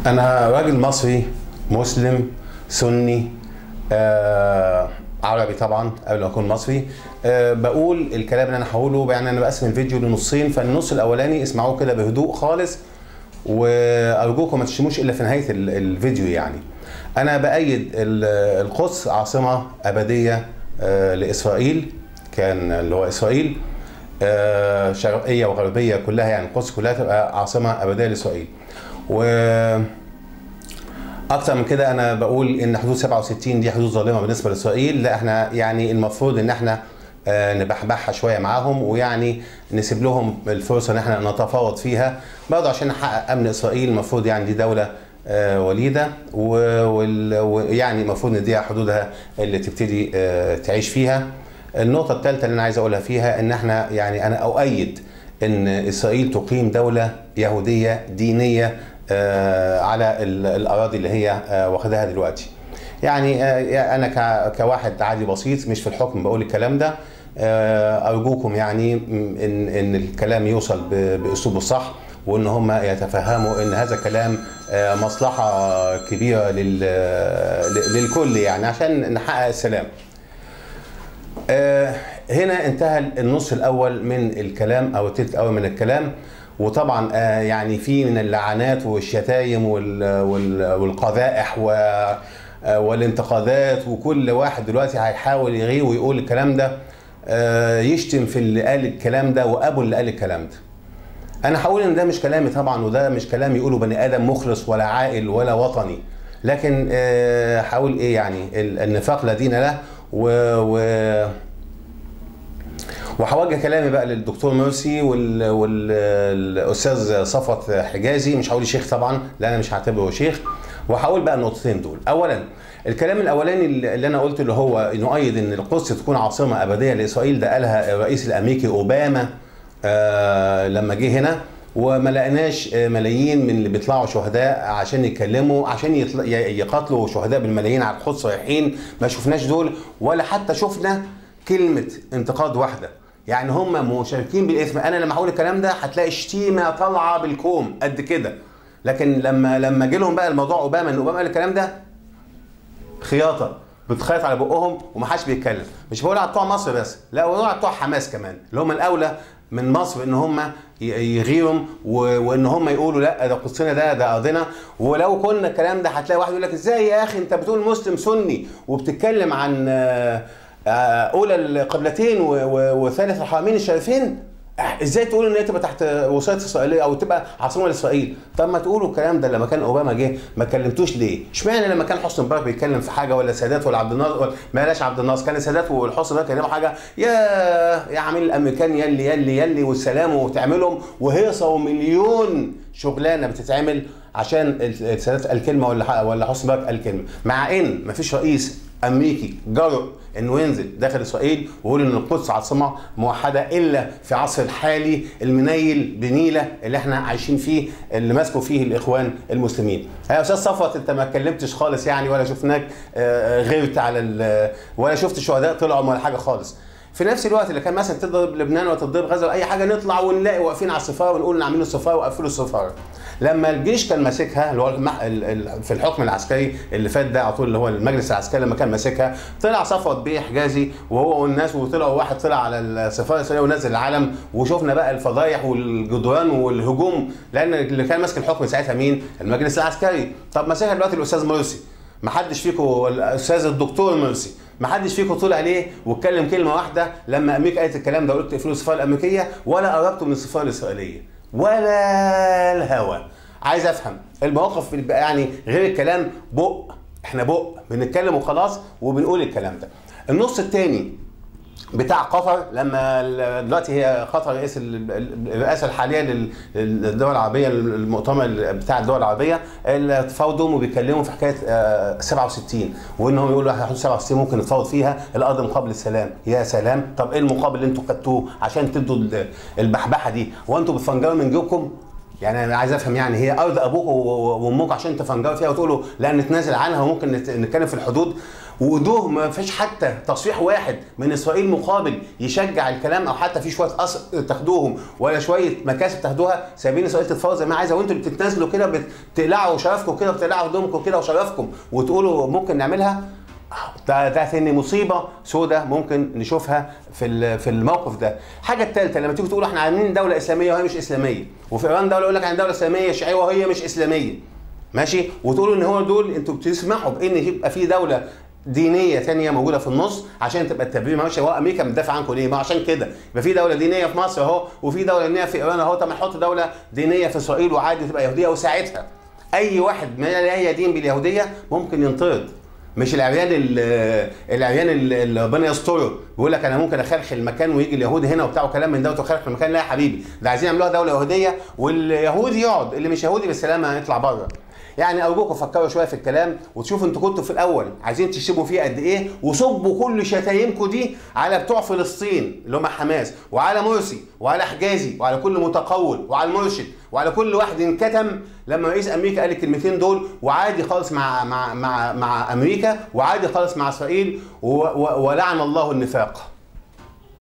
أنا راجل مصري مسلم سني عربي طبعا قبل ما أكون مصري. بقول الكلام اللي أنا هقوله، يعني أنا بقسم الفيديو لنصين، فالنص الأولاني اسمعوه كده بهدوء خالص، وأرجوكم ما تشتموش إلا في نهاية الفيديو. يعني أنا بأيد القدس عاصمة أبدية لإسرائيل، كان اللي هو إسرائيل شرقية وغربية كلها، يعني القدس كلها تبقى عاصمة أبدية لإسرائيل. و اكتر من كده انا بقول ان حدود 67 دي حدود ظالمه بالنسبه لاسرائيل. لا، احنا يعني المفروض ان احنا نبحبحها شويه معاهم، ويعني نسيب لهم الفرصه ان احنا نتفاوض فيها برضه عشان نحقق امن اسرائيل. المفروض يعني دي دوله وليده، ويعني المفروض نديها حدودها اللي تبتدي تعيش فيها. النقطه الثالثه اللي انا عايز اقولها فيها ان احنا يعني انا اؤيد ان اسرائيل تقيم دوله يهوديه دينيه على الاراضي اللي هي واخداها دلوقتي. يعني انا كواحد عادي بسيط مش في الحكم بقول الكلام ده. ارجوكم يعني ان الكلام يوصل باسلوبه الصح، وان هم يتفهموا ان هذا الكلام مصلحه كبيره للكل، يعني عشان نحقق السلام. هنا انتهى النص الاول من الكلام او الثلث الاول من الكلام، وطبعا يعني في من اللعنات والشتايم والقذائح والانتقادات، وكل واحد دلوقتي هيحاول يغير ويقول الكلام ده، يشتم في اللي قال الكلام ده وابو اللي قال الكلام ده. انا هقول ان ده مش كلامي طبعا، وده مش كلام يقوله بني ادم مخلص ولا عاقل ولا وطني، لكن هقول ايه؟ يعني النفاق لا دين له. وهوجه كلامي بقى للدكتور مرسي والاستاذ صفوت حجازي. مش هقول شيخ طبعا، لا انا مش هعتبره شيخ. وهقول بقى النقطتين دول. اولا، الكلام الاولاني اللي انا قلته اللي هو نؤيد ان القدس تكون عاصمه ابديه لاسرائيل، ده قالها الرئيس الامريكي اوباما لما جه هنا، وما لقيناش ملايين من اللي بيطلعوا شهداء عشان يتكلموا عشان يقاتلوا شهداء بالملايين على القدس رايحين. ما شفناش دول، ولا حتى شفنا كلمه انتقاد واحده. يعني هم مشاركين بالاسم. انا لما هقول الكلام ده هتلاقي شتيمه طالعه بالكوم قد كده، لكن لما جه لهم بقى الموضوع اوباما، ان اوباما قال الكلام ده، خياطه بتخيط على بقهم ومحدش بيتكلم. مش بقول على بتوع مصر بس، لا، بقول على بتوع حماس كمان، اللي هم الاولى من مصر ان هم يغيروا وان هم يقولوا لا ده قدسنا، ده ارضنا. ولو كنا الكلام ده هتلاقي واحد يقول لك ازاي يا اخي انت بتقول مسلم سني وبتتكلم عن اولى القبلتين وثالث الحرمين الشريفين، ازاي تقول ان هي تبقى تحت وصايه اسرائيليه او تبقى عاصمه لاسرائيل؟ طب ما تقولوا الكلام ده لما كان اوباما جه، ما كلمتوش ليه؟ اشمعنى لما كان حسني مبارك بيتكلم في حاجه، ولا سادات ولا عبد الناصر، ولا بلاش عبد الناصر، كان السادات والحسني مبارك كلموا حاجه، يا عميل الامريكان يلي يلي يلي والسلام، وتعملهم وهيصه ومليون شغلانه بتتعمل عشان السادات قال كلمه ولا حسني مبارك قال كلمه، مع ان مفيش رئيس امريكي جرؤ انه ينزل داخل اسرائيل ويقول ان القدس عاصمه موحده الا في عصر الحالي المنيل بنيله اللي احنا عايشين فيه، اللي ماسكوا فيه الاخوان المسلمين. يا استاذ صفوت انت ما اتكلمتش خالص يعني، ولا شفناك غيرت على ولا شفت الشهداء طلعوا ولا حاجه خالص. في نفس الوقت اللي كان مثلا تضرب لبنان ولا تضرب غزه ولا اي حاجه، نطلع ونلاقي واقفين على السفاره ونقول ان عاملين السفاره وقفلوا السفاره. لما الجيش كان ماسكها، اللي هو في الحكم العسكري اللي فات ده على طول، اللي هو المجلس العسكري لما كان ماسكها، طلع صفوت بيه حجازي وهو والناس، وطلعوا واحد طلع على السفاره الاسرائيليه ونزل العلم، وشفنا بقى الفضايح والجدران والهجوم، لان اللي كان ماسك الحكم ساعتها مين؟ المجلس العسكري. طب ماسكها دلوقتي الاستاذ مرسي، ما حدش فيكم، الاستاذ الدكتور مرسي، ما حدش فيكم طلع عليه واتكلم كلمه واحده لما امريكا قالت الكلام ده وقلت اقفلوا السفاره الامريكيه، ولا قربتوا من السفاره الاسرائيليه ولا الهوى. عايز افهم المواقف يعني غير الكلام احنا بنتكلم وخلاص وبنقول الكلام ده. النص الثاني بتاع قطر، لما دلوقتي هي قطر رئيس الرئاسه الحاليه للدول العربيه، المؤتمر بتاع الدول العربيه، اللي تفاوضوا وبيتكلموا في حكايه 67، وانهم يقولوا حدود 67 ممكن نتفاوض فيها الارض مقابل السلام. يا سلام، طب ايه المقابل اللي انتوا خدتوه عشان تدوا البحبحه دي؟ وانتوا بتفنجروا من جيوبكم؟ يعني انا عايز افهم، يعني هي ارض ابوك وامك عشان تفنجروا فيها وتقولوا لا نتنازل عنها وممكن نتكلم في الحدود؟ وده ما فيش حتى تصريح واحد من اسرائيل مقابل يشجع الكلام، او حتى في شويه اثر تاخدوهم ولا شويه مكاسب تاخدوها، سايبين اسرائيل تتفاوض زي ما عايزه، وانتوا اللي بتتنازلوا كده بتقلعوا شرفكم كده، بتقلعوا هدومكم كده وشرفكم وتقولوا ممكن نعملها. ده ثاني مصيبه سوداء ممكن نشوفها في الموقف ده. الحاجه الثالثه لما تيجوا تقولوا احنا عاملين دوله اسلاميه وهي مش اسلاميه، وفي ايران دوله يقول لك عن دوله اسلاميه شيعيه وهي مش اسلاميه، ماشي، وتقولوا ان هو دول انتوا بتسمحوا بان يبقى في دوله دينيه ثانيه موجوده في النص عشان تبقى التبرير ماشي. هو امريكا بتدافع عنكم ليه؟ ما عشان كده يبقى في دوله دينيه في مصر اهو، وفي دوله دينيه في ايران اهو، طب ما نحط دوله دينيه في اسرائيل وعادي تبقى يهوديه، وساعتها اي واحد ما لا يدين باليهوديه ممكن ينطرد. مش العريان اللي ربنا يستره بيقول لك انا ممكن اخلخل المكان ويجي اليهود هنا وبتاع وكلام من ده وتخلخل المكان. لا يا حبيبي، ده عايزين يعملوها دوله يهوديه واليهودي يقعد، اللي مش يهودي بالسلامه يطلع بره. يعني ارجوكم فكروا شويه في الكلام وتشوفوا انتوا كنتوا في الاول عايزين تشتموا فيه قد ايه، وصبوا كل شتايمكم دي على بتوع فلسطين اللي هم حماس، وعلى مرسي، وعلى حجازي، وعلى كل متقول، وعلى المرشد، وعلى كل واحد انكتم لما رئيس امريكا قال الكلمتين دول، وعادي خالص مع امريكا، وعادي خالص مع اسرائيل، ولعن الله النفاق.